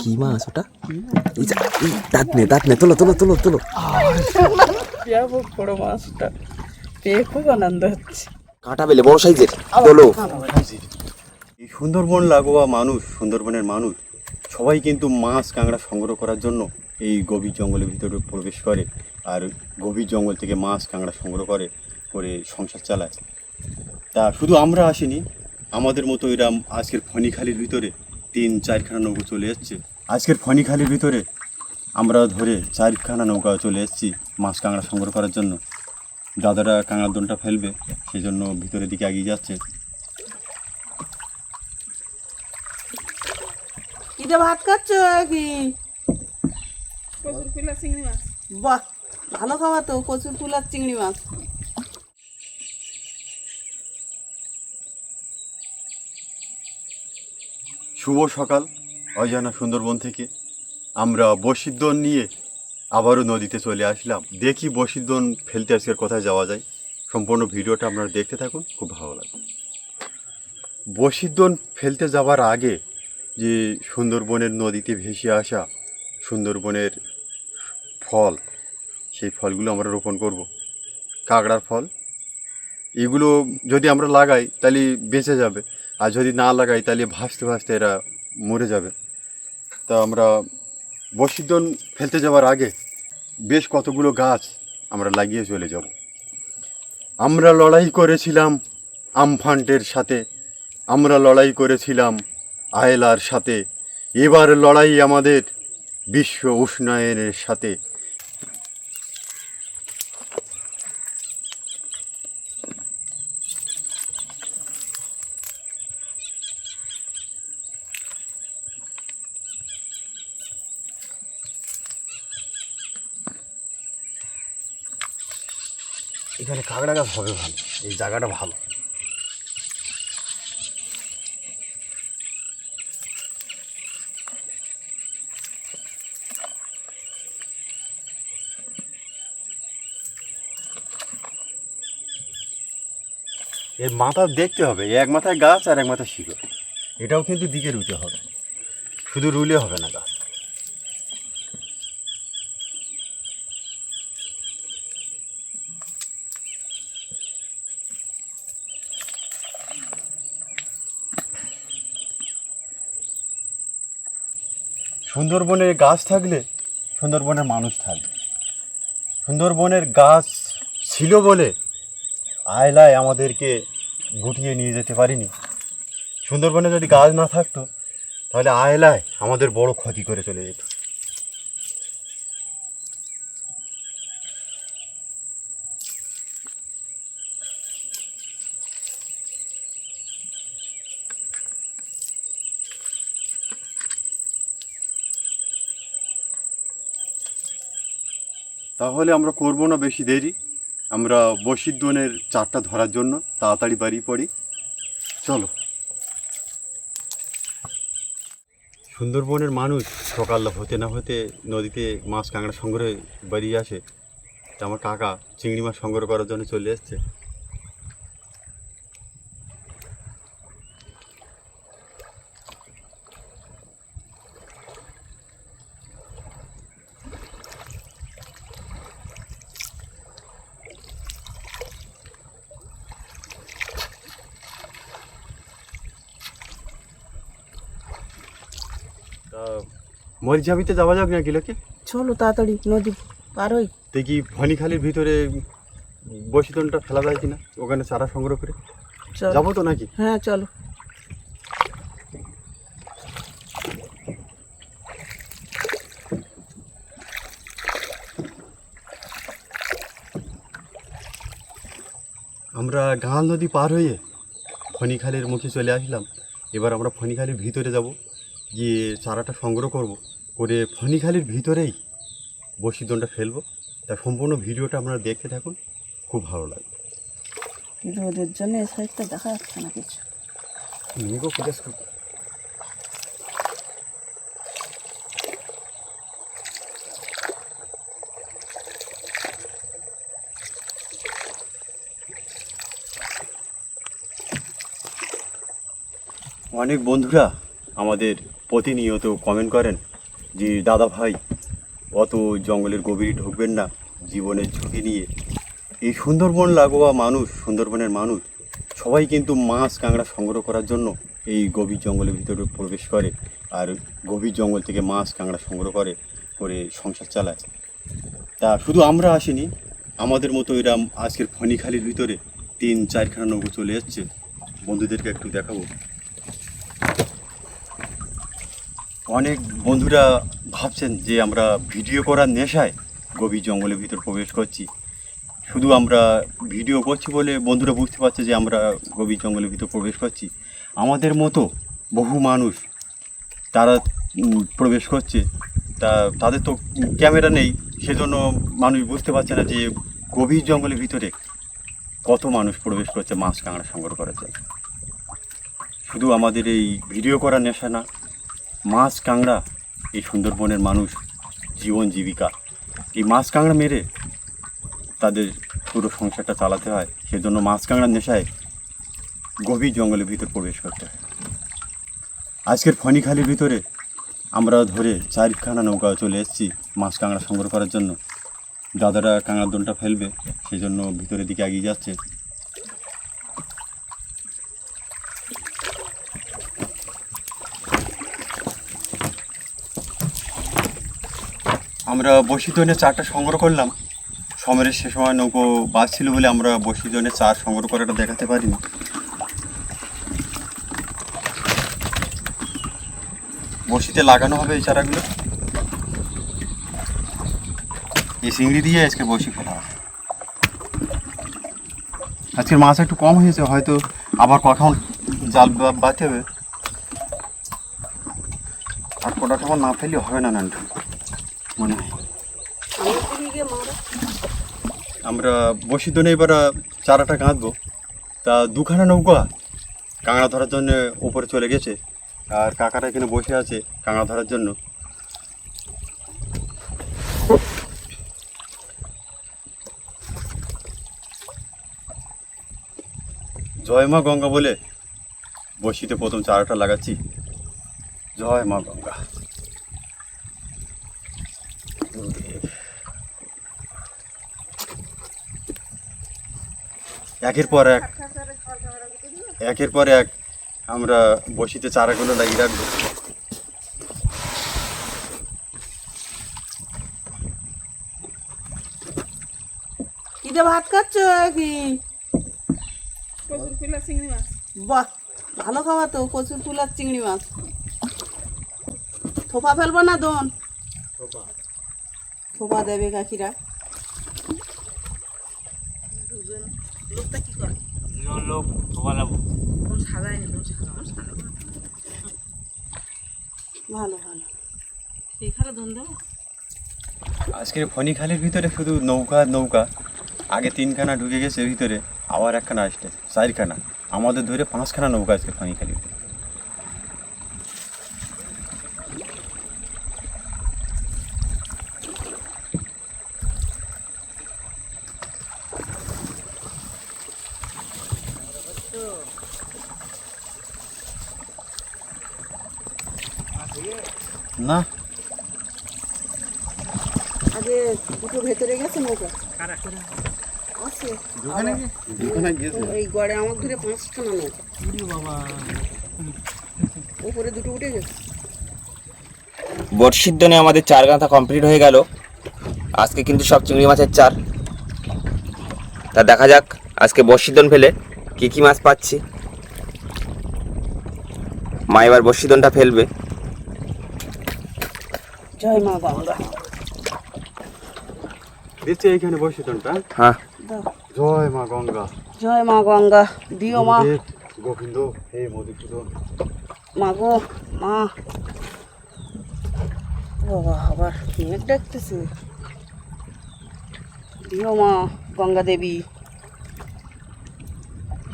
কি মাছ ওটা? দাঁত নে তোলো তোলো তোলো তোলো। বড় মাছটা পেয়ে খুব আনন্দ হচ্ছে। কাঁটা বেলে বড় সাইজের তোলো। এই সুন্দরবন লাগোয়া মানুষ, সুন্দরবনের মানুষ সবাই কিন্তু মাছ কাঁকড়া সংগ্রহ করার জন্য এই গভীর জঙ্গলের ভিতরে প্রবেশ করে আর গভীর জঙ্গল থেকে মাছ কাঁকড়া সংগ্রহ করে সংসার চালায়। তা শুধু আমরা আসিনি, আমাদের মতো এরম আজকের ফণিখালির ভিতরে 3-4খানা নৌকো চলে এসছে। আজকের ফণিখালির ভিতরে আমরা ধরে 4খানা নৌকা চলে এসেছি মাছ কাঁকড়া সংগ্রহ করার জন্য। দাদারা কাঁকড়ার দোনটা ফেলবে, সেই জন্য ভিতরের দিকে এগিয়ে যাচ্ছে। কিটা ভাত খাচ্ছ কি? কচুর ফুল আর চিংড়ি মাছ। বাহ, ভালো খাওয়া তো, কচুর ফুল আর চিংড়ি মাছ। শুভ সকাল অজানা সুন্দরবন থেকে আমরা বশিদ্দন নিয়ে আবারও নদীতে চলে আসলাম। দেখি বশিদ্দন ফেলতে আজকের কোথায় যাওয়া যায়। সম্পূর্ণ ভিডিওটা আপনারা দেখতে থাকুন, খুব ভালো লাগবে। বশিদ্দন ফেলতে যাওয়ার আগে যে সুন্দরবনের নদীতে ভেসে আসা সুন্দরবনের ফল, সেই ফলগুলো আমরা রোপণ করব। কাঁকড়ার ফল, এগুলো যদি আমরা লাগাই তাহলে বেঁচে যাবে, আর যদি না লাগাই তাহলে ভাসতে ভাসতে এরা মরে যাবে। তা আমরা বশিদ্দন ফেলতে যাওয়ার আগে বেশ কতগুলো গাছ আমরা লাগিয়ে চলে যাব। আমরা লড়াই করেছিলাম আমফান্টের সাথে, আমরা লড়াই করেছিলাম আয়লার সাথে, এবার লড়াই আমাদের বিশ্ব উষ্ণায়নের সাথে। এখানে কাঁকড়া গাছ হবে ভালো, এই জায়গাটা ভালো। এর মাথা দেখতে হবে, এক মাথায় গাছ আর এক মাথায় শিকড়, এটাও কিন্তু দিকে রুতে হবে, শুধু রুলে হবে না গাছ। সুন্দরবনের গাছ থাকলে সুন্দরবনের মানুষ থাকবে। সুন্দরবনের গাছ ছিল বলে আয়লায় আমাদেরকে গুটিয়ে নিয়ে যেতে পারিনি। সুন্দরবনে যদি গাছ না থাকতো তাহলে আয়লায় আমাদের বড় ক্ষতি করে চলে যেত। তাহলে আমরা করব না বেশি দেরি, আমরা বশিদ্দনের চারটা ধরার জন্য তাড়াতাড়ি বাড়ি পড়ি। চলো। সুন্দরবনের মানুষ সকাল হতে না হতে নদীতে মাছ কাঁকড়া সংগ্রহে বেরিয়ে আসে। তা আমার কাকা চিংড়ি মাছ সংগ্রহ করার জন্য চলে এসছে। তা মরিচাবিতে যাওয়া যাবে না কিলোকে? চলো তাড়াতাড়ি নদী পার হই। দেখি ফণিখালির ভিতরে বশিদ্দনটা ফেলা যায় কিনা, ওখানে চারা সংগ্রহ করে চলো। যাবো তো নাকি? হ্যাঁ চলো। আমরা গাঁল নদী পার হয়ে ফণিখালির মুখে চলে আসলাম। এবার আমরা ফণিখালির ভিতরে যাব, গিয়ে চারাটা সংগ্রহ করব, করে ফণিখালির ভিতরেই বশিদ্দনটা ফেলবো। তা সম্পূর্ণ ভিডিওটা আপনারা দেখতে থাকুন, খুব ভালো লাগবে। রোদের জন্য এই সাইডটা দেখা যাচ্ছে না কিছু। মেঘও ফোকাস করব। অনেক বন্ধুরা আমাদের প্রতিনিয়ত কমেন্ট করেন যে দাদা ভাই অত জঙ্গলের গভীরে ঢুকবেন না, জীবনের ঝুঁকি নিয়ে। এই সুন্দরবন লাগোয়া মানুষ, সুন্দরবনের মানুষ সবাই কিন্তু মাছ কাঁকড়া সংগ্রহ করার জন্য এই গভীর জঙ্গলের ভিতরে প্রবেশ করে, আর গভীর জঙ্গল থেকে মাছ কাঁকড়া সংগ্রহ করে সংসার চালায়। তা শুধু আমরা আসিনি, আমাদের মতো এরা আজকের ফণিখালির ভিতরে 3-4খানা নৌকো চলে যাচ্ছে। বন্ধুদেরকে একটু দেখাবো। অনেক বন্ধুরা ভাবছেন যে আমরা ভিডিও করার নেশায় গভীর জঙ্গলের ভিতর প্রবেশ করছি। শুধু আমরা ভিডিও করছি বলে বন্ধুরা বুঝতে পারছে যে আমরা গভীর জঙ্গলের ভিতর প্রবেশ করছি। আমাদের মতো বহু মানুষ তারা প্রবেশ করছে, তা তাদের তো ক্যামেরা নেই, সেজন্য মানুষ বুঝতে পারছে না যে গভীর জঙ্গলের ভিতরে কত মানুষ প্রবেশ করছে মাছ কাঁকড়া সংগ্রহ করার জন্য। শুধু আমাদের এই ভিডিও করার নেশা না, মাছ কাঁকড়া এই সুন্দরবনের মানুষ জীবন জীবিকা। এই মাছ কাঁকড়া মেরে তাদের পুরো সংসারটা চালাতে হয়, সেজন্য মাছ কাঁকড়ার নেশায় গভীর জঙ্গলের ভিতর প্রবেশ করতে হয়। আজকের ফণিখালির ভিতরে আমরা ধরে 4খানা নৌকা চলে এসেছি মাছ কাঁকড়া সংগ্রহ করার জন্য। দাদারা কাঁকড়ার দোলটা ফেলবে, সেই জন্য ভিতরের দিকে এগিয়ে যাচ্ছে। আমরা বসিতনে 4টা সংগ্রহ করলাম। সমরের সে সময় নৌকো বাস ছিল বলে আমরা বসিতনে 4 সংগ্রহ করাটা দেখাতে পারিনি। বসিতে লাগানো হবে এই চারাগুলো। এই চিংড়ি দিয়ে আজকে বসি ফেলা হবে। আজকের মাছ একটু কম হয়েছে, হয়তো আবার কখন জাল বাঁধতে হবে। আর কটা খাবার না ফেললে হবে না নান্টু মনে হয়। আমরা বসিতনে এবার চারাটা গাঁথবো। তা 2খানা নৌকা কাঁকড়া ধরার জন্য উপরে চলে গেছে, আর কাকারা এখানে বসে আছে কাঁকড়া ধরার জন্য। জয় মা গঙ্গা বলে বসিতে প্রথম চারাটা লাগাচ্ছি। জয় মা গঙ্গা। একের পর এক আমরা বসিতে চারাগুলো লাগিয়ে রাখবো। কিতে ভাত খাচ্ছ কি? বাহ, ভালো খাওয়া তো, কচুর ফুল আর চিংড়ি মাছ। থোপা ফেলবো না দোন? থোপা দেবে কাকিরা। লোকটা কি করে? লোক থোপা লাবো সাজায় নি, ভালো ভালো এখানে দোন দেবো। আজকের ফণিখালির ভিতরে শুধু নৌকা। আগে 3খানা ঢুকে গেছে ভিতরে, আবার 1খানা আসছে, 4খানা। আমাদের ধরে 5খানা নৌকা আজকে ফণিখালির। না আগে দুটো ভেতরে গেছে নৌকা আছে, এই গড়ে আমার ধরে 5খানা নৌকা। উপরে দুটো উঠে গেছে। বড়শির দোনে আমাদের 4 গাঁথা কমপ্লিট হয়ে গেল। আজকে কিন্তু সব চিংড়ি মাছের চার। তা দেখা যাক আজকে বড়শির দোন ফেলে কি কি মাছ পাচ্ছি। মা এবার বড়শির দোনটা ফেলবে। জয় মা গঙ্গা। দিচ্ছে এইখানে বসিতনটা। হ্যাঁ, জয় মা গঙ্গা। জয় মা গঙ্গা। দিও মা। গোবিন্দ হে মধুসূদন। মা গো মা। বাবা আবার মেঘ ডাকতেছে। দিও মা গঙ্গা দেবী।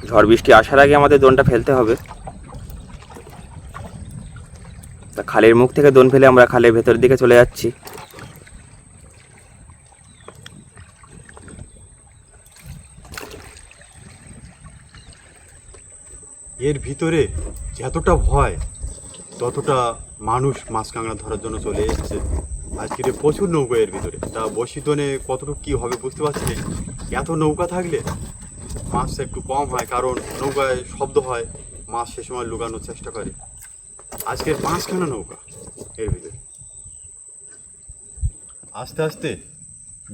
ঝড় বৃষ্টি আসার আগে আমাদের দোনটা ফেলতে হবে। তা খালের মুখ থেকে দোন ফেলে আমরা খালের ভেতর দিকে চলে যাচ্ছি। এর ভিতরে যতটা ভয় ততটা মানুষ মাছ কাঁকড়া ধরার জন্য চলে এসেছে। আজকের প্রচুর নৌকা এর ভিতরে, তা বসিদনে কতটুকু কী হবে বুঝতে পারছি না। এত নৌকা থাকলে মাছটা একটু কম হয়, কারণ নৌকায় শব্দ হয়, মাছ সে সময় লুকানোর চেষ্টা করে। আজকের 5খানা নৌকা এর ভিতরে। আস্তে আস্তে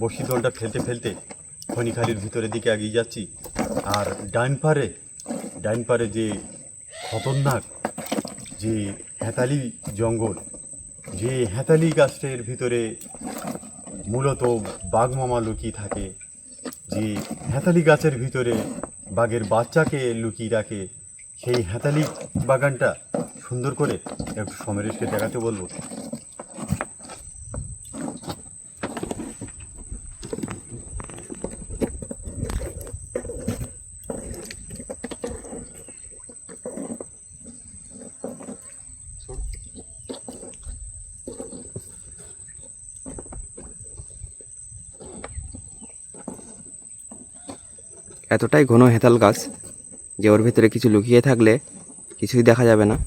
বসিদনটা ফেলতে ফেলতে খনিখালির ভিতরের দিকে এগিয়ে যাচ্ছি। আর ডাইন পারে যে খতরনাক যে হেতালি জঙ্গল, যে হেতালি গাছটার ভিতরে মূলত বাঘ মামা লুকিয়ে থাকে, যে হেতালি গাছের ভিতরে বাঘের বাচ্চাকে লুকিয়ে রাখে, সেই হেতালি বাগানটা সুন্দর করে একটু সমরেশকে দেখাতে বলবো। এতটাই ঘন হেতাল গাছ যে ওর ভিতরে কিছু লুকিয়ে থাকলে কিছুই দেখা যাবে না।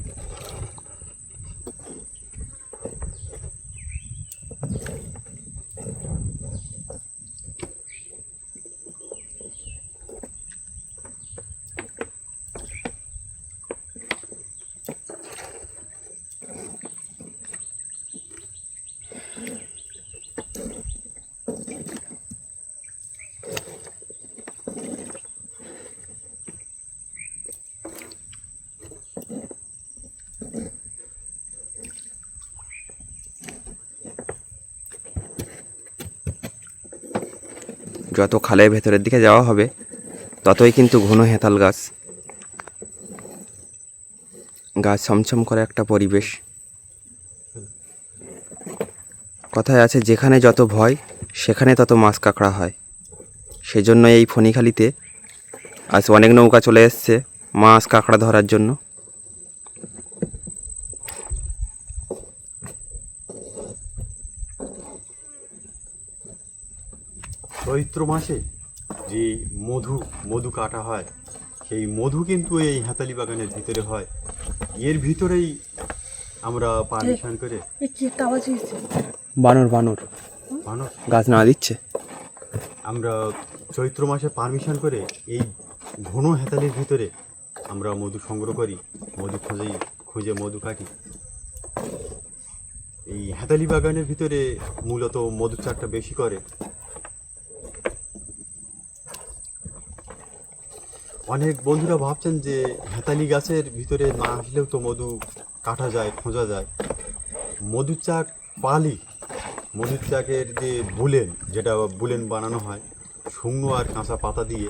যত খালের ভেতরের দিকে যাওয়া হবে ততই কিন্তু ঘন হেতাল গাছ, গাছ ছমছম করে একটা পরিবেশ। কথায় আছে যেখানে যত ভয় সেখানে তত মাছ কাঁকড়া হয়। সেজন্য এই ফণিখালিতে আজ অনেক নৌকা চলে এসছে মাছ কাঁকড়া ধরার জন্য। চৈত্র মাসে যে মধু কাটা হয়, সেই মধু কিন্তু এই হেতালি বাগানের ভিতরে হয়। এর ভিতরেই আমরা পারমিশন করে বানর মানুষ গাছ না দিচ্ছে, আমরা চৈত্র মাসে পারমিশন করে এই ঘন হেতালির ভিতরে আমরা মধু সংগ্রহ করি, মধু খুঁজে মধু কাটি। এই হেতালি বাগানের ভিতরে মূলত মধুর চারটা বেশি করে। অনেক বন্ধুরা ভাবছেন যে হেতালি গাছের ভিতরে না আসলেও তো মধু কাটা যায়, খোঁজা যায়। মধুর চাক পালি, মধুর চাকের যে যেটা বুলেন বানানো হয় শুকনো আর কাঁচা পাতা দিয়ে,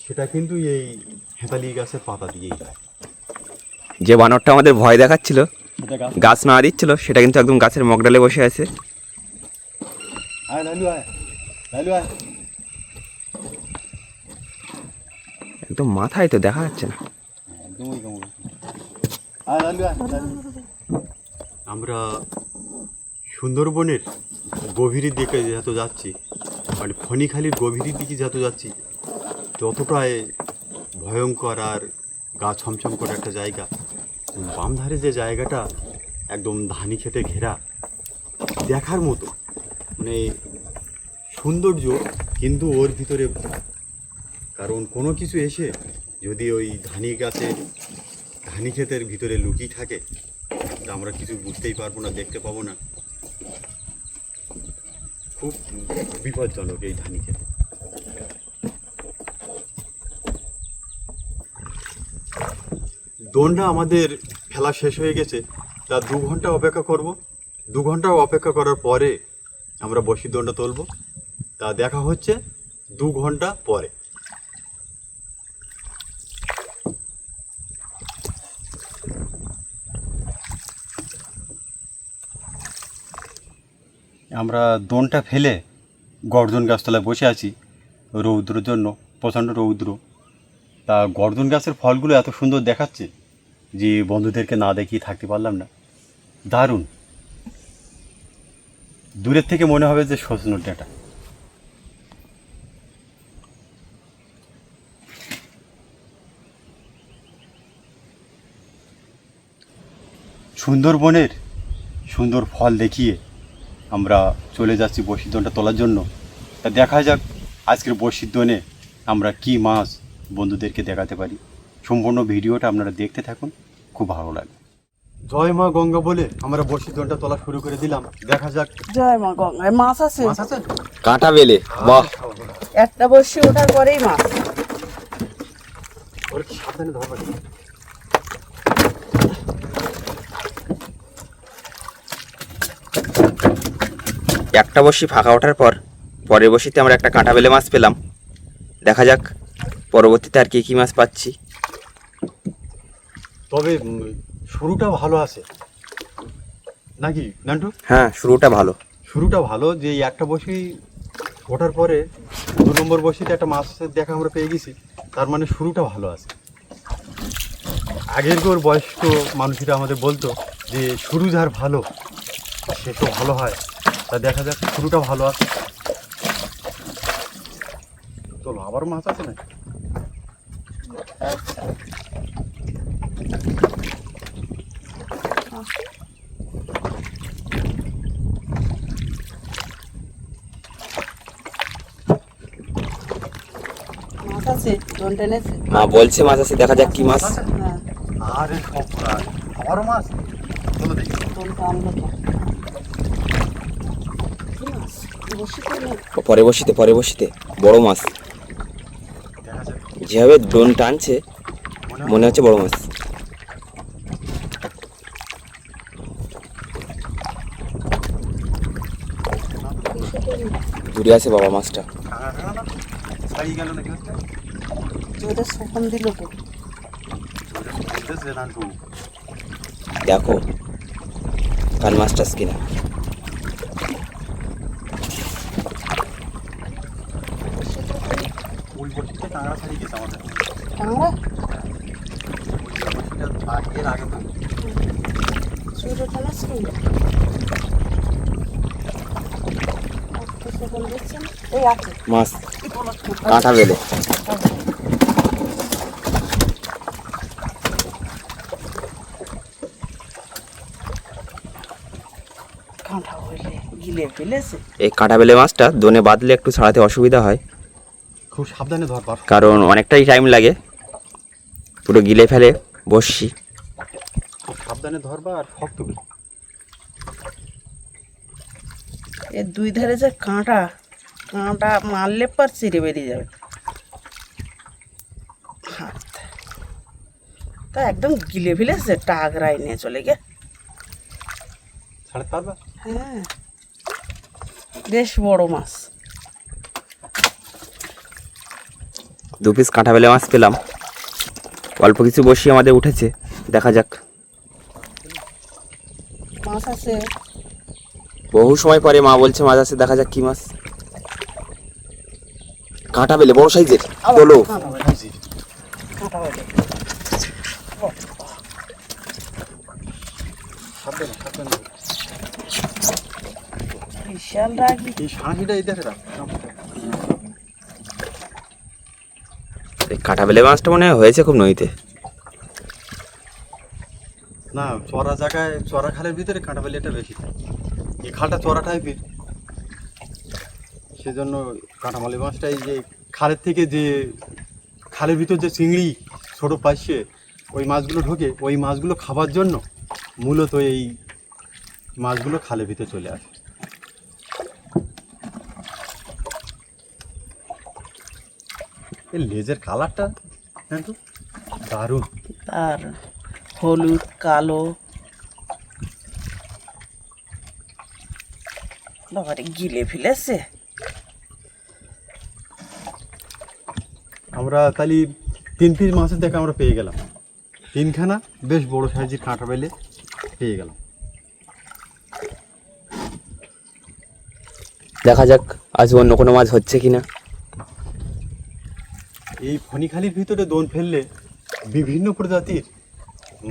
সেটা কিন্তু এই হেতালি গাছের পাতা দিয়েই হয়। যে বানরটা আমাদের ভয় দেখাচ্ছিল, গাছ না দিচ্ছিল, সেটা কিন্তু একদম গাছের মগডালে বসে আছে। একদম মাথায় তো দেখা যাচ্ছে না। আমরা সুন্দরবনের গভীরের দিকে যত যাচ্ছি, মানে ফণিখালির গভীরের দিকে যত যাচ্ছি, ততটাই ভয়ঙ্কর আর গা ছমছম করে একটা জায়গা। বাম ধারে যে জায়গাটা একদম ধানি খেতে ঘেরা, দেখার মতো, মানে সৌন্দর্য, কিন্তু ওর ভিতরে ভয়। কারণ কোনো কিছু এসে যদি ওই ধানি ক্ষেতের ভিতরে লুকিয়ে থাকে, তা আমরা কিছু বুঝতেই পারবো না, দেখতে পাবো না। খুব বিপজ্জনক এই ধানি ক্ষেত। দোনটা আমাদের খেলা শেষ হয়ে গেছে, তা 2 ঘন্টা অপেক্ষা করব। 2 ঘন্টা অপেক্ষা করার পরে আমরা বসি দোনটা তুলব। তা দেখা হচ্ছে 2 ঘন্টা পরে। আমরা দোনটা ফেলে গর্জন গাছতলায় বসে আছি রৌদ্রের জন্য, প্রচণ্ড রৌদ্র। তা গর্জন গাছের ফলগুলো এত সুন্দর দেখাচ্ছে যে বন্ধুদেরকে না দেখিয়ে থাকতে পারলাম না। দারুণ, দূরের থেকে মনে হবে যে সজনের ডাঁটা। সুন্দরবনের সুন্দর ফল দেখিয়ে আমরা চলে যাচ্ছি বড়শির দোনটা তোলার জন্য। তা দেখা যাক আজকের বড়শির দোনে আমরা কি মাছ বন্ধুদেরকে দেখাতে পারি। সম্পূর্ণ ভিডিওটা আপনারা দেখতে থাকুন, খুব ভালো লাগে। জয় মা গঙ্গা বলে আমরা বড়শির দোনটা তোলা শুরু করে দিলাম। দেখা যাক জয় মা গঙ্গায় মাছ আছে। মাছ আছে। কাঁটা বেলে, বাহ! একটা বসে ওঠার পরেই মাছ। ওরে কি সাবধানে ধরবা। একটা বড়শি ফাঁকা ওঠার পর পরের বড়শিতে আমরা একটা কাঁটা বেলে মাছ পেলাম। দেখা যাক পরবর্তীতে আর কি কি মাছ পাচ্ছি। তবে শুরুটা ভালো আছে নাকি নান্টু? হ্যাঁ, শুরুটা ভালো। শুরুটা ভালো যে এই একটা বসি ওঠার পরে 2 নম্বর বসিতে একটা মাছের দেখা আমরা পেয়ে গেছি, তার মানে শুরুটা ভালো আছে। আগের ওর বয়স্ক মানুষেরা আমাদের বলতো যে শুরু যার ভালো শেষও ভালো হয়। তা দেখা যাক শুরুটা ভালো আছে। চলো আবার মাছ আছে না? মাছ আছে, দোন টেনেছে। মা বলছে মাছ আছে, দেখা যাক কি মাছ। হ্যাঁ, আরে সব আবারও মাছ। চলো দেখি। দোন টানলো তো। কি মাছ? বসে তো নেই। পরে বসিতে বড় মাছ। দেখা যাক। যেভাবে ডোন টানছে মনে হচ্ছে বড় মাছ। দূরে আছে বাবা মাছটা। ছাড়িয়ে গেল নাকি? ওটা শোকন দিল তো। দেখো কাল মাছটা কিনা। ওই বসিতে টাঙা ছাড়িয়ে গেছে আমাদের। টাংরা? এর আগে তো ছোট টানাস কি? একটা শোকন দিচ্ছেন। এই আছে। মাছ কাঁটা বেলে। কাঁটা হইলে গিলে ফেলেছে। এই কাঁটা বেলে মাছটা দোনে বাঁধলে একটু ছাড়াতে অসুবিধা হয়, খুব সাবধানে ধরবার। কারণ অনেকটাই টাইম লাগে, পুরো গিলে ফেলে বসছি। খুব সাবধানে ধরবা আর শক্ত করে। এর দুই ধারে যে কাঁটা, কাঁটা মারলে পর চিরে বেরিয়ে যাবে হাত। তা একদম গিলে ফেলেছে, টাগরাই নিয়ে চলে গে। ছাড়তে পারবা? হ্যাঁ, বেশ বড় মাছ। 2 পিস কাঁটা বেলে মাছ পেলাম। অল্প কিছু বসি আমাদের উঠেছে, দেখা যাক। মাছ আছে। বহু সময় পরে মা বলছে মাছ আছে, দেখা যাক কি মাছ। কাঁটা বেলে বড় সাইজের। তোলো। কাঁটা হইলে, কাঁটা হইলে। সাবধানে সাবধানে। বিশাল রাগি। এই সাঁড়িটা এই দেখে রাখ। এই কাঁটা বেলে মাছটা মনে হয় হয়েছে খুব নদীতে। না, চড়া জায়গায় চড়া খালের ভিতরে কাঁটা বেলেটা বেশি থাকে। এই খালটা চড়া টাইপের, সেজন্য কাঁটামালি মাছটা এই যে খালের থেকে যে খালের ভিতর যে চিংড়ি ছোটো পাইছে ওই মাছগুলো ঢোকে, ওই মাছগুলো খাবার জন্য মূলত এই মাছগুলো খালের ভিতরে চলে আসে। এই লেজের কালারটা কিন্তু দারুণ। আর হলুদ কালো। বাবারে গিলে ফেলেছে। আমরা তাহলে 3 পিস মাছের দেখা আমরা পেয়ে গেলাম। 3খানা বেশ বড় সাইজের কাঁটা বেলে পেয়ে গেলাম। দেখা যাক আজ অন্য কোনো মাছ হচ্ছে কিনা। এই ফণিখালির ভিতরে দোন ফেললে বিভিন্ন প্রজাতির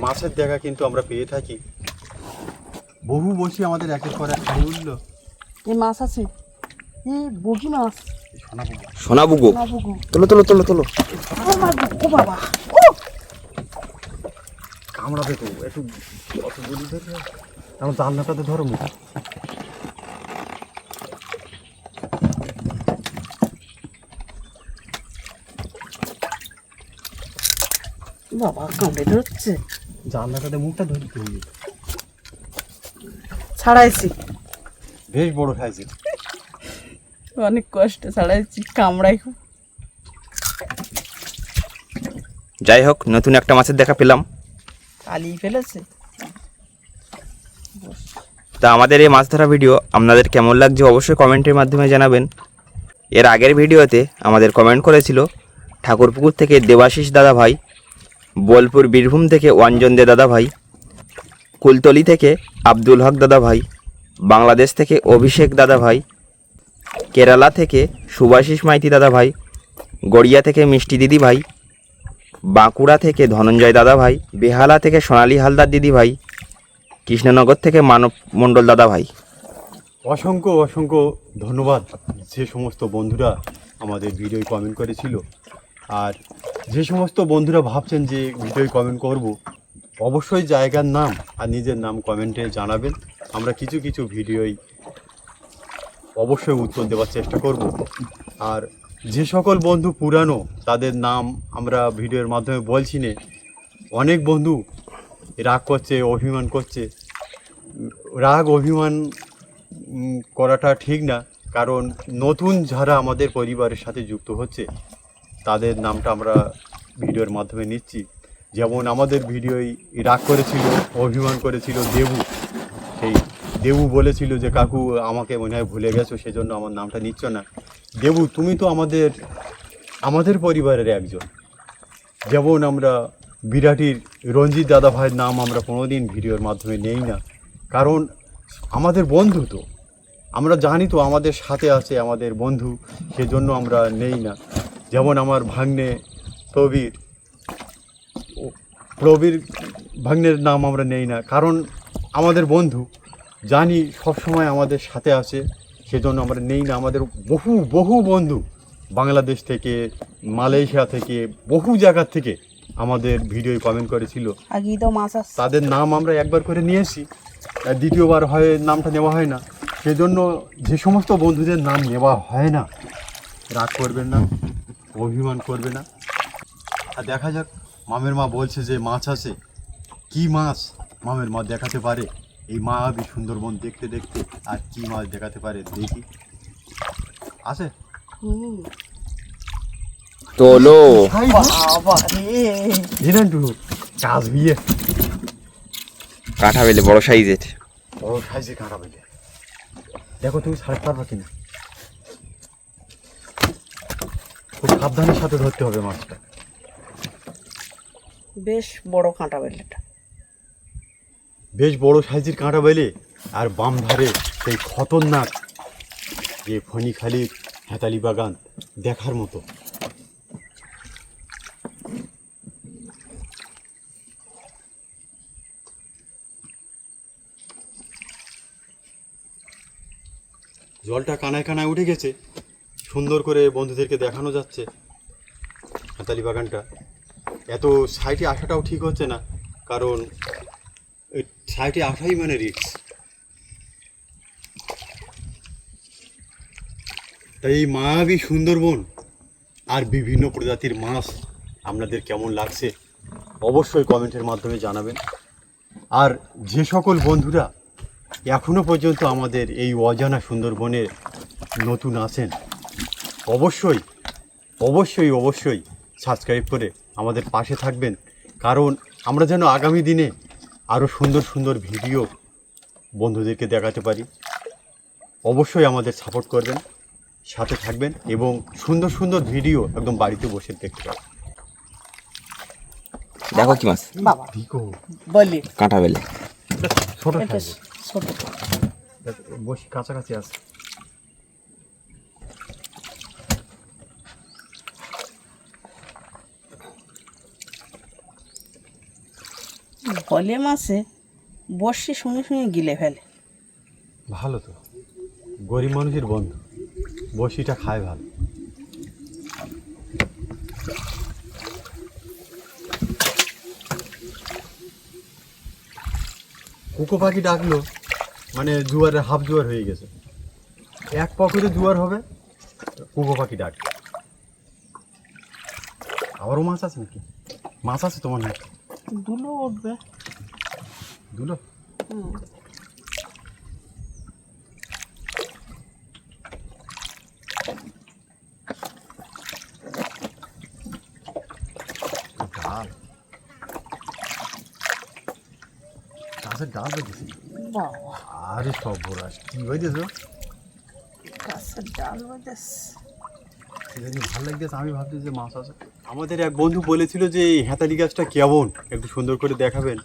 মাছের দেখা কিন্তু আমরা পেয়ে থাকি। বহু বসি আমাদের একের পর এক খালি উঠলো। এই মাছ আছে। এই বগি মাছ। সোনা বুগো। না বগু। তোলো তোলো তোলো তোলো। আমার বুগু বাবা। ও কামড়াবে তো একটু অত গলি ধরে আমার জানলাটাতে ধরো মুখ। বাবা কামড়ে ধরছে। জানলাটাতে মুখটা ধরতে হবে। ছাড়াইছি, বেশ বড় সাইজের। অনেক কষ্টে ছাড়াইছি, কামড়াই খুব। যাই হোক, নতুন একটা মাছের দেখা পেলাম। পালিয়ে ফেলেছে। তা আমাদের এই মাছ ধরা ভিডিও আপনাদের কেমন লাগছে অবশ্যই কমেন্টের মাধ্যমে জানাবেন। এর আগের ভিডিওতে আমাদের কমেন্ট করেছিল ঠাকুরপুকুর থেকে দেবাশিস দাদা ভাই, বোলপুর বীরভূম থেকে অঞ্জন দে দাদা ভাই, কুলতলি থেকে আব্দুল হক দাদা ভাই, বাংলাদেশ থেকে অভিষেক দাদা ভাই, কেরালা থেকে সুভাশিস মাইতি দাদা ভাই, গড়িয়া থেকে মিষ্টি দিদি ভাই, বাঁকুড়া থেকে ধনঞ্জয় দাদা ভাই, বেহালা থেকে সোনালী হালদার দিদি ভাই, কৃষ্ণনগর থেকে মানব মণ্ডল দাদা ভাই। অসংখ্য অসংখ্য ধন্যবাদ যে সমস্ত বন্ধুরা আমাদের ভিডিও কমেন্ট করেছিল। আর যে সমস্ত বন্ধুরা ভাবছেন যে ভিডিও কমেন্ট করব, অবশ্যই জায়গার নাম আর নিজের নাম কমেন্টে জানাবেন। আমরা কিছু কিছু ভিডিওই অবশ্যই উত্তর দেওয়ার চেষ্টা করব। আর যে সকল বন্ধু পুরানো তাদের নাম আমরা ভিডিওর মাধ্যমে বলছি না, অনেক বন্ধু রাগ করছে, অভিমান করছে। রাগ অভিমান করাটা ঠিক না, কারণ নতুন যারা আমাদের পরিবারের সাথে যুক্ত হচ্ছে তাদের নামটা আমরা ভিডিওর মাধ্যমে নিচ্ছি। যেমন আমাদের ভিডিওই রাগ করেছিল, অভিমান করেছিল দেবু। সেই দেবু বলেছিল যে কাকু আমাকে মনে হয় ভুলে গেছো, সেজন্য আমার নামটা নিচ্ছ না। দেবু, তুমি তো আমাদের পরিবারের একজন। যেমন আমরা বিরাটির রঞ্জিত দাদা ভাইয়ের নাম আমরা কোনোদিন ভিডিওর মাধ্যমে নেই না, কারণ আমাদের বন্ধু তো, আমরা জানি তো আমাদের সাথে আছে আমাদের বন্ধু, সেজন্য আমরা নেই না। যেমন আমার ভাগ্নে প্রবীর ভাগ্নের নাম আমরা নেই না, কারণ আমাদের বন্ধু, জানি সব সময় আমাদের সাথে আছে, সেজন্য আমরা নেই না। আমাদের বহু বহু বন্ধু বাংলাদেশ থেকে, মালয়েশিয়া থেকে, বহু জায়গা থেকে আমাদের ভিডিও কমেন্ট করেছিল। আগেই তো মাছ আসছে। তাদের নাম আমরা একবার করে নিয়েছি, দ্বিতীয়বার হয় নামটা নেওয়া হয় না। সেজন্য যে সমস্ত বন্ধুদের নাম নেওয়া হয় না, রাগ করবেন না, অভিমান করবে না। আর দেখা যাক, মামের মা বলছে যে মাছ আছে, কি মাছ মামের মা দেখাতে পারে এই মায়াবী সুন্দরবন দেখতে দেখতে, আর কি মাছ দেখাতে পারে দেখি। আছে তোলো বাবা রে, কাজ বিয়ে কাঁঠা বেলে বড় সাইজের। বড় সাইজে কাঁটা বেলে, দেখো তুমি ছাড়তে পারবা কিনা। খুব সাবধানের সাথে ধরতে হবে মাছটা। বেশ বড় কাঁটা বেলেটা। বেশ বড় সাইজের কাঁটা বেলে, আর বাম ধারে সেই খতরনাক যে ফণিখালির হেতালি বাগান, দেখার মতো। জলটা কানায় কানায় উঠে গেছে, সুন্দর করে বন্ধুদেরকে দেখানো যাচ্ছে হেতালি বাগানটা। এত সাইডে আসাটাও ঠিক হচ্ছে না, কারণ এই সাইডে আসাই মানে রিস্ক। তাই এই মায়াবী সুন্দরবন আর বিভিন্ন প্রজাতির মাছ আপনাদের কেমন লাগছে অবশ্যই কমেন্টের মাধ্যমে জানাবেন। আর যে সকল বন্ধুরা এখনও পর্যন্ত আমাদের এই অজানা সুন্দরবনে নতুন আছেন, অবশ্যই অবশ্যই অবশ্যই সাবস্ক্রাইব করে আমাদের পাশে থাকবেন, কারণ আমরা যেন আগামী দিনে আরও সুন্দর সুন্দর ভিডিও বন্ধুদেরকে দেখাতে পারি। অবশ্যই আমাদের সাপোর্ট করবেন, সাথে থাকবেন, এবং সুন্দর সুন্দর ভিডিও একদম বাড়িতে বসে দেখতে পাবেন। দেখো কি মাছ, বাবা দিকো বলি কাঁঠা বেলে। ছোট এটা সাইজের, ছোট। বসি কাছাকাছি আছে। বলে মাছে বসে শুনে শুনে গিলে ফেলে। ভালো তো, গরিব মানুষের বন্ধু, বসিটা খায় ভালো। কুকো পাখি ডাকলো মানে জোয়ারে হাফ জোয়ার হয়ে গেছে, এক পকেটে জোয়ার হবে, কুকো পাখি ডাক। আবারও মাছ আছে নাকি? মাছ আছে তোমার নাকি? দুলো উঠবে। দুলো ডাল, গাছের ডাল বেঁধেছি। বাবা, আরে সব বড়াস কি বেঁধেছ? গাছের ডাল বাজাস। ভালো লাগতেছে, আমি ভাবছি যে মাছ আছে। আমাদের এক বন্ধু বলেছিল যে এই হেতালি গাছটা কেমন একটু সুন্দর করে দেখাবেন,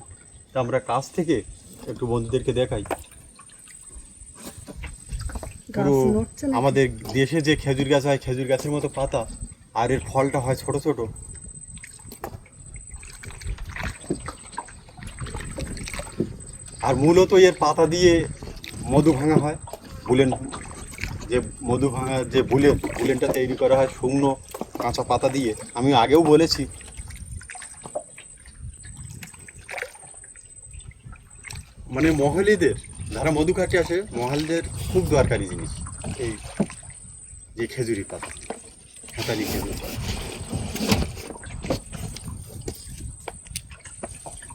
তা আমরা কাছ থেকে একটু বন্ধুদেরকে দেখাই। পুরো গাছ নড়ছে না। আমাদের দেশে যে খেজুর গাছ হয় খেজুর গাছের মতো পাতা, আর এর ফলটা হয় ছোট ছোট। আর মূলত এর পাতা দিয়ে মধু ভাঙা হয়, বুলেন, যে মধু ভাঙা যে বুলেনটা তৈরি করা হয় শুকনো কাঁচা পাতা দিয়ে। আমি আগেও বলেছি। মানে মহলীদের যারা মধু কাটে আসে, মহলদের খুব দরকারি জিনিস এই যে খেজুরি পাতা, হেতালি খেজুর পাতা।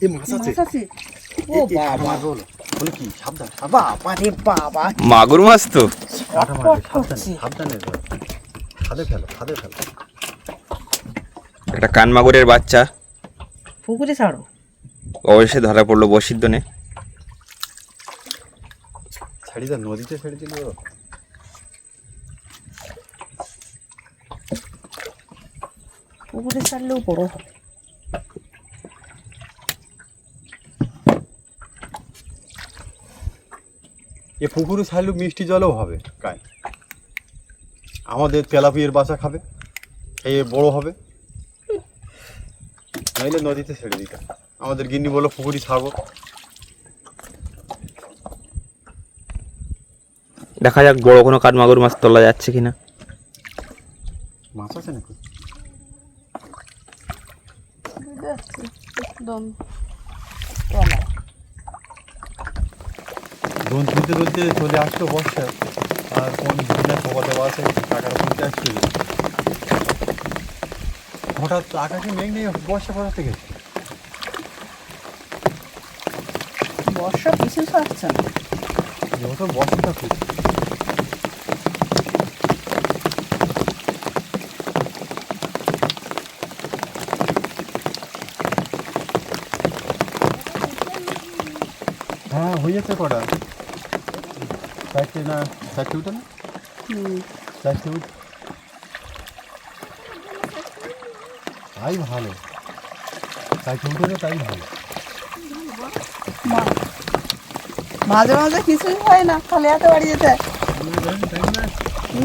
এই মাছ আছে। মাছ আছে? ও বাবা, বলো কি? সাবধান বাবা রে বাবা, মাগুর মাছ তো। সাবধানে খাদে ফেলো। একটা কান মাগুরের বাচ্চা পুকুরে ছাড়ো। অবশ্যই ধরা পড়লো বসির দনে। ছাড়ি দা, নদীতে ছেড়ে দিল। পুকুরে ছাড়লেও বড় হবে। এ পুকুরে ছাড়লেও মিষ্টি জলও হবে কায়। আমাদের তেলাপিয়ার বাচ্চা খাবে, এই বড় হবে, নাইলে নদীতে ছেড়ে দিতাম। আমাদের গিন্নি বললো পুকুরি ছাড়বো। দেখা যাক বড় কোনো কান মাগুর মাছ তোলা যাচ্ছে কিনা। মাছ আছে নাকি? একদম তলায়। দোন তুলতে চলে আসলো বর্ষা, আর কোন দিনে খবর দেওয়া আছে টাকার তুলতে আসছিল। হঠাৎ আকাশে মেঘ নেই, বর্ষা কোথা থেকে? বর্ষা পিছু ছাড়ছে না। যত বর্ষাটা খুব হ্যাঁ হয়েছে কটা? চারটে না চারটে উঠে না? চারটে উঠ, তাই ভালো। চারটে উঠে না তাই ভালো। মাঝে মাঝে কিছুই হয় না, খালি এত বাড়ি যেতে হয়।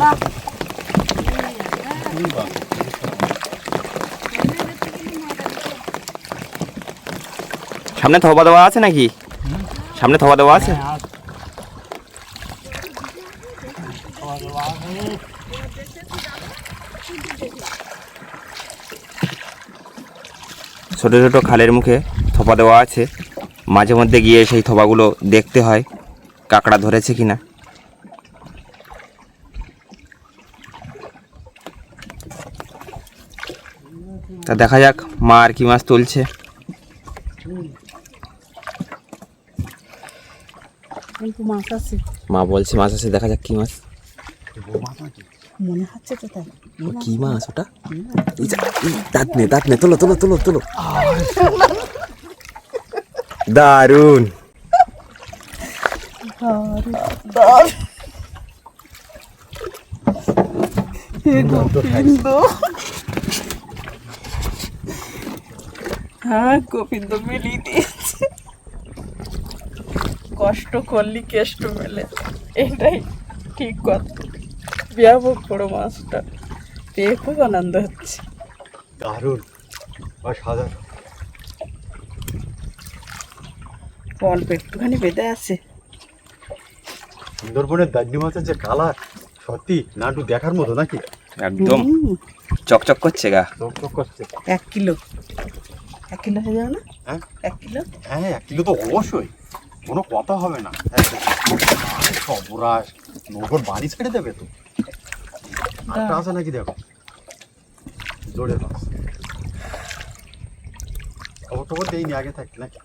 না সামনে থবা দেওয়া আছে নাকি? সামনে থবা দেওয়া আছে? ছোট ছোট খালের মুখে থোপা দেওয়া আছে, মাঝে মধ্যে গিয়ে সেই থোপাগুলো দেখতে হয় কাঁকড়া ধরেছে কিনা। তা দেখা যাক মা আর কি মাছ তুলছে। কিন্তু মাছ আছে, মা বলছে মাছ আছে, দেখা যাক কি মাছ। মনে হচ্ছে তো তাই। ও কি মাছ ওটা? দাঁত নে, তোলো। দারুন। হ্যাঁ, গোবিন্দ মিলিয়ে দিয়েছে। কষ্ট করলি কেষ্ট মেলে, এটাই ঠিক কথা। ব্যাপক বড় মাছটা পেয়ে খুব আনন্দ হচ্ছে। দারুণ আর সাধারণ। অল্প একটুখানি বেঁধে আছে। সুন্দরবনের দাড্ডি মাছের যে কালার, সত্যি নাটু দেখার মতো নাকি? একদম চকচক করছে গা। চকচক করছে। 1 কিলো হয়ে যাবে না? হ্যাঁ 1 কিলো। হ্যাঁ 1 কিলো তো অবশ্যই। কোনো কথা হবে না। সবরাস নৌকোর বাড়ি ছেড়ে দেবে তো। আটটা আছে নাকি দেখো, জোরে মাছ। খবর টবর দেয়নি আগে থাকতে নাকি?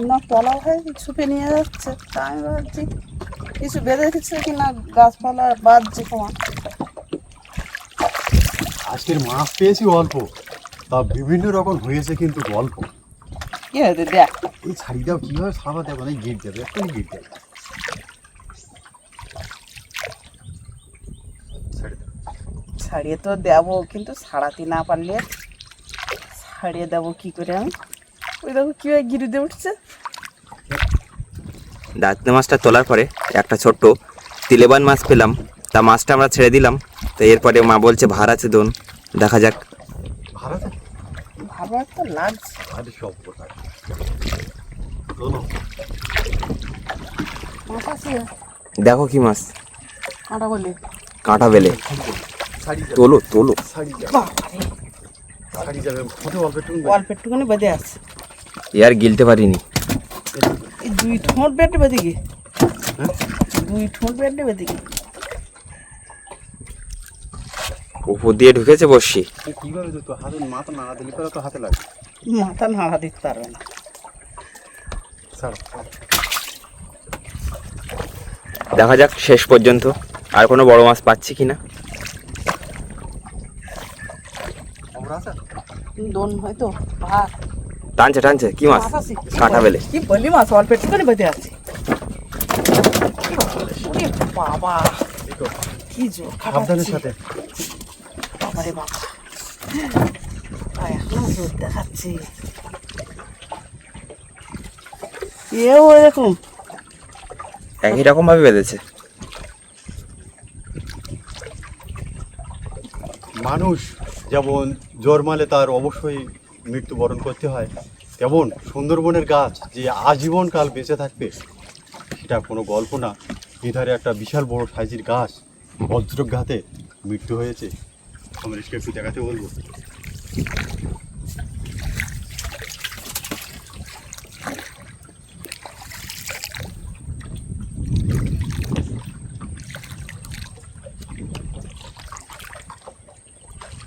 না, তলা হয়ে ছুপে নিয়ে যাচ্ছে, তাই আমি ভাবছি কিছু বেঁধে রেখেছে কিনা, গাছপালা বাঁধছে তোমার। আজকের মাছ পেয়েছি অল্প, তা বিভিন্ন রকম হয়েছে কিন্তু গল্প। কি হয়েছে দেখ, এই ছাড়ি দাও কীভাবে সাবা দেবো না, গিট দেবে, এক্ষুনি গিট দেবে। ছাড়িয়ে তো দেবো, কিন্তু ছাড়াতে না পারলে ছাড়িয়ে দেবো কি করে আমি? ওই দেখো কীভাবে গিরি দিয়ে উঠছে। দাঁতনে মাছটা তোলার পরে একটা ছোট্ট তিলেবান মাছ পেলাম, তা মাছটা আমরা ছেড়ে দিলাম। তো এরপরে মা বলছে ভার আছে দোন, দেখা যাক। ভাড়া ভালো একটা লাগছে। আরে সব কোথায় মাছ আছে, দেখো কি মাছ, কাঁটা বলে। কাঁটা বেলে। ছাড়ি যাবে, তোলো তোলো, ছাড়ি যাবে, বাবারে, ছাড়ি যাবে, ফোটে অল্প একটু অল্প একটুখানি বেঁধে আছে। এ আর গিলতে পারিনি। এই দুই ঠোঁট বেঁধে বেঁধে গিয়ে, দুই ঠোঁট বেঁধে বেঁধে গিয়ে উপর দিয়ে ঢুকেছে বসছি। কীভাবে তো হাতে মাথা নাড়া দিলে পরে তো হাতে লাগে। মাথা নাড়া দিতে পারবে না। ছাড়ো, দেখা যাক শেষ পর্যন্ত আর কোনো বড় মাছ পাচ্ছি কিনা। খবর আছে? দোন হয়তো ভাত টানছে টানছে, কি মাছ? মাছ আছে। কাঁটা বেলে। কি বললি মাছ, অল্প একটুখানি বেঁধে আছে। ওরে বাবা, কি জোর সাবধানের খাটাচ্ছি। সাথে। বাবারে বাবা, এখনো জোর দেখাচ্ছি। এও এরকম একই রকম ভাবে বেঁধেছে। মানুষ যেমন জন্মালে তার অবশ্যই মৃত্যুবরণ করতে হয়, তেমন সুন্দরবনের গাছ যে আজীবনকাল বেঁচে থাকবে সেটা কোনো গল্প না। এধারে একটা বিশাল বড় সাইজের গাছ বজ্রঘাতে মৃত্যু হয়েছে। সমরেশকে একটু দেখাতে বলবো।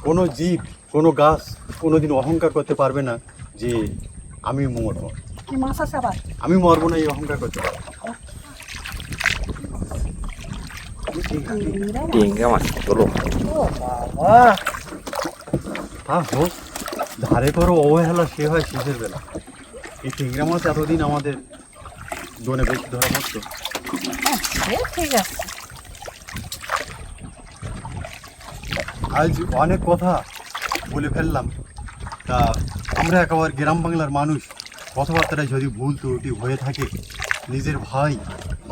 কোনো জীব, কোনো গাছ কোনোদিন অহংকার করতে পারবে না যে আমি মরব, কি মাছ আছে আবার। আমি মরবো না, এই অহংকার করতে পারবে না। টিঙ্গা মাছ, তোলো। ও বাবা, হ্যাঁ হোক, ধারে করো অবহেলা, সে হয় শেষের বেলা। এই টিংরা মাছ এতদিন আমাদের দোনে বেশি ধরা পড়তো। ঠিক আছে। আজ অনেক কথা বলে ফেললাম, তা আমরা একেবারে গ্রাম বাংলার মানুষ, কথাবার্তায় যদি ভুল ত্রুটি হয়ে থাকে নিজের ভাই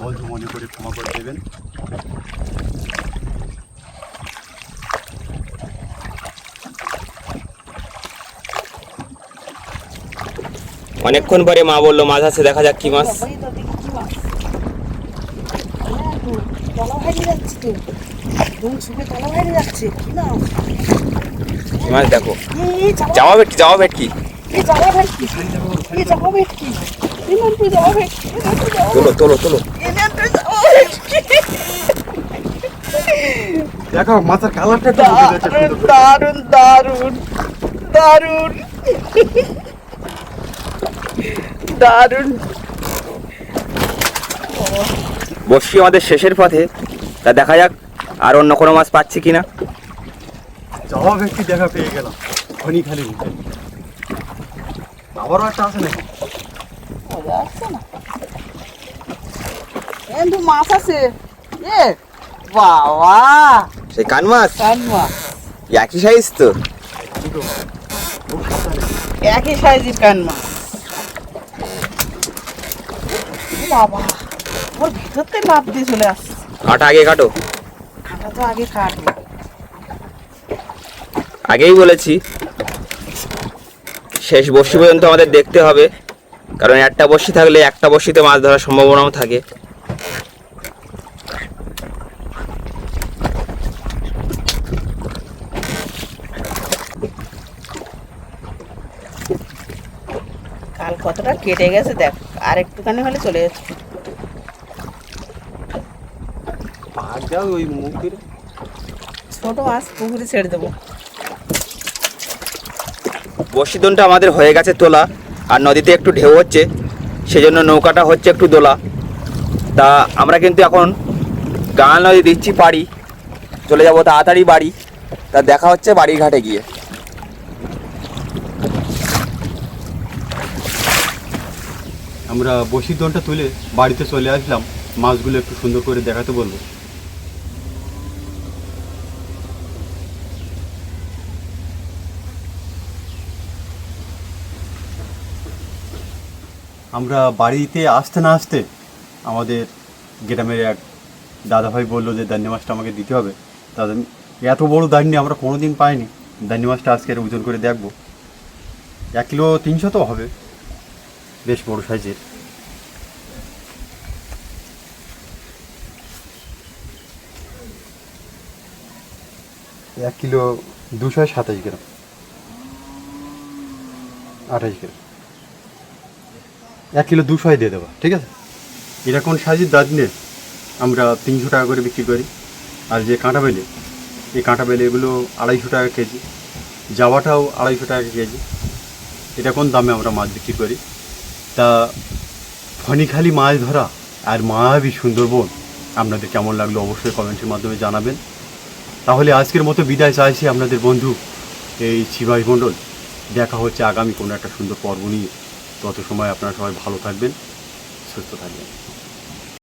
বন্ধু মনে করে ক্ষমা করে দেবেন। অনেকক্ষণ পরে মা বললো মাছ আছে, দেখা যাক কি মাছ। বাবাই তো দেখি কি মাছ। হ্যাঁ তো, তলা ভাইরে যাচ্ছে তো, দোন ছুপে তলা ভাইরে যাচ্ছে। কি মাছ? কি মাছ দেখো, এই জামা ভেটকি, জামা ভেটকি। এই জামা ভেটকি, এই জামা ভেটকি, এই নাম তুই জামা ভেটকি, এই নাম তুই জামা তোলো তোলো তোলো। এই নাম তুই জামা ভেটকি। দেখো মাছের কালারটা একটু উঠে গেছে, সুন্দর করে। দারুন দারুন দারুন দারুন। বসছি আমাদের শেষের পথে, তা দেখা যাক আর অন্য কোনো মাছ পাচ্ছি কিনা। জবাব একটি দেখা পেয়ে গেলাম খনি খালি উঠে। আবারও একটা আছে নাকি? মজা আসছে না, কিন্তু মাছ আছে। এ বাবা, সেই কান মাছ, কান মাছ, একই সাইজ তো। দুটো খুব সাবধানে। একই সাইজের কান মাছ। ও বাবা, ওর ভিতর থেকে লাফ দিয়ে চলে আসছে। কাঁটা আগে কাটো। কাঁটা তো আগে কাটবে। আগেই বলেছি শেষ বড়শি পর্যন্ত আমাদের দেখতে হবে, কারণ একটা বড়শি থাকলে একটা বড়শিতে মাছ ধরার সম্ভাবনাও থাকে। কাল কতটা কেটে গেছে দেখ, আর একটুখানি হলে চলে যাচ্ছে। মাছ যাও ওই মুখ করে। ছোট মাছ পুকুরে ছেড়ে দেবো। বড়শি দোনটা আমাদের হয়ে গেছে তোলা, আর নদীতে একটু ঢেউ হচ্ছে, সেজন্য নৌকাটা হচ্ছে একটু দোলা। তা আমরা কিন্তু এখন গাঁ নদী দিচ্ছি পাড়ি, চলে যাবো তাড়াতাড়ি বাড়ি। তা দেখা হচ্ছে বাড়ির ঘাটে গিয়ে। আমরা বসির দোনটা তুলে বাড়িতে চলে আসলাম, মাছগুলো একটু সুন্দর করে দেখাতে বলবো। আমরা বাড়িতে আসতে না আসতে আমাদের গ্রামের এক দাদাভাই বললো যে দান্নি মাছটা আমাকে দিতে হবে। তাদের এত বড় দান্নি আমরা কোনো দিন পাইনি। দান্নি মাছটা আজকের ওজন করে দেখবো, 1 কিলো 300 তো হবে, বেশ বড় সাইজের। এক কিলো 227 গ্রাম, 28 গ্রাম, 1 কিলো 200 দিয়ে দেবো, ঠিক আছে। এটা কোন সাইজের দাঁতনে আমরা 300 টাকা করে বিক্রি করি। আর যে কাঁটা বেলে, এই কাঁটা বেলে এগুলো 250 টাকা কেজি, জাওয়াটাও 250 টাকা কেজি। এটা কোন দামে আমরা মাছ বিক্রি করি। তা ফণিখালি মাছ ধরা আর মায়াবী সুন্দরবন আপনাদের কেমন লাগলো অবশ্যই কমেন্টের মাধ্যমে জানাবেন। তাহলে আজকের মতো বিদায় চাইছি আপনাদের বন্ধু এই শিবাই মণ্ডল। দেখা হচ্ছে আগামী কোনো একটা সুন্দর পর্ব নিয়ে। তত সময় আপনারা সবাই ভালো থাকবেন, সুস্থ থাকবেন।